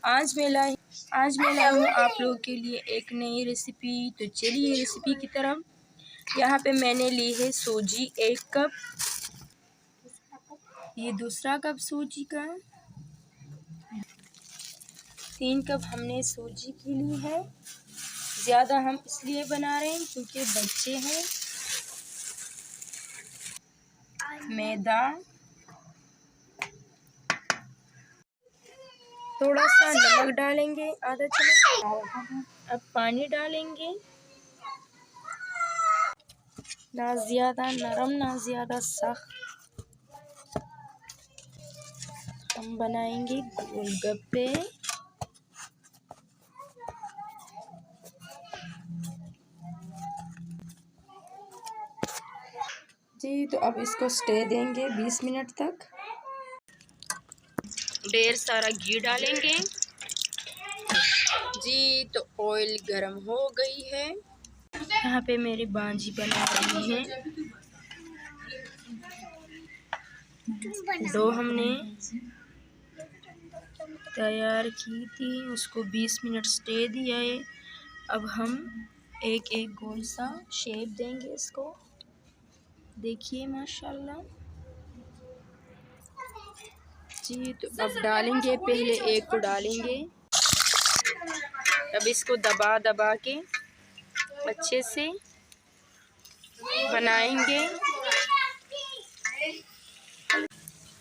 आज मैं लाई हूँ आप लोगों के लिए एक नई रेसिपी। तो चलिए रेसिपी की तरफ। यहाँ पे मैंने ली है सूजी 1 कप। ये दूसरा कप सूजी का। 3 कप हमने सूजी की ली है। ज़्यादा हम इसलिए बना रहे हैं क्योंकि बच्चे हैं। मैदा, थोड़ा सा नमक डालेंगे, आधा चम्मच। अब पानी डालेंगे, ना ज़्यादा नरम ना ज़्यादा सख्त। हम बनाएंगे गोलगप्पे। जी तो अब इसको स्टे देंगे 20 मिनट तक। ढेर सारा घी डालेंगे। जी तो ऑयल गरम हो गई है। यहाँ पे मेरी बांजी बना रही है। डो हमने तैयार की थी, उसको 20 मिनट स्टे दिया है। अब हम एक एक गोल सा शेप देंगे इसको। देखिए माशाल्लाह। जी तो अब डालेंगे, पहले एक को डालेंगे। अब इसको दबा दबा के अच्छे से बनाएंगे।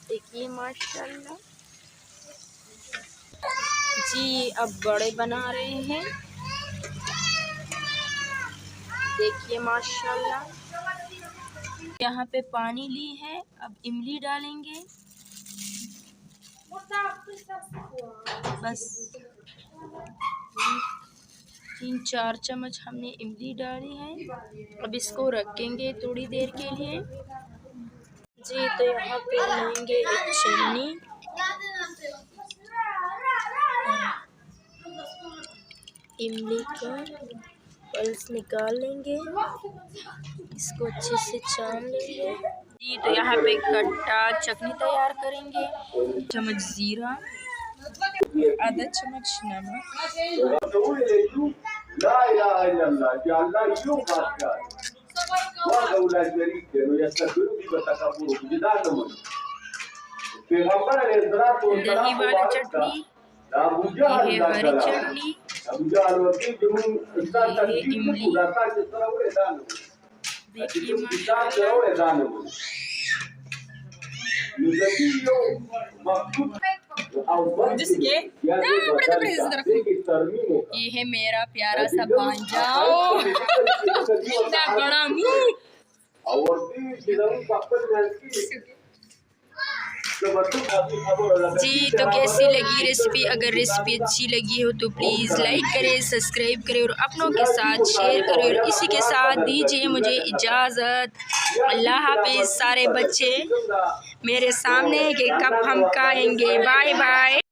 देखिए माशाल्लाह। जी अब बड़े बना रहे हैं। देखिए माशाल्लाह। यहाँ पे पानी ली है, अब इमली डालेंगे। बस 3-4 चम्मच हमने इमली डाली है। अब इसको रखेंगे थोड़ी देर के लिए। जी तो यहाँ पे लेंगे एक छन्नी। इमली का पल्स निकाल लेंगे, इसको अच्छे से छान लेंगे। जी तो यहाँ पे खट्टा चटनी तैयार करेंगे। चम्मच जीरा, आधा चम्मच नमक, दही वाली चटनी, ये हरी चटनी, ये इमली। देखिए माशाल्लाह। ये है मेरा प्यारा सा भांजा। कितना बड़ा मुंह। जी तो कैसी लगी रेसिपी? अगर रेसिपी अच्छी लगी हो तो प्लीज़ लाइक करें, सब्सक्राइब करें और अपनों के साथ शेयर करें। और इसी के साथ दीजिए मुझे इजाज़त। अल्लाह हाफिज़। सारे बच्चे मेरे सामने के कप हम खाएंगे। Bye bye.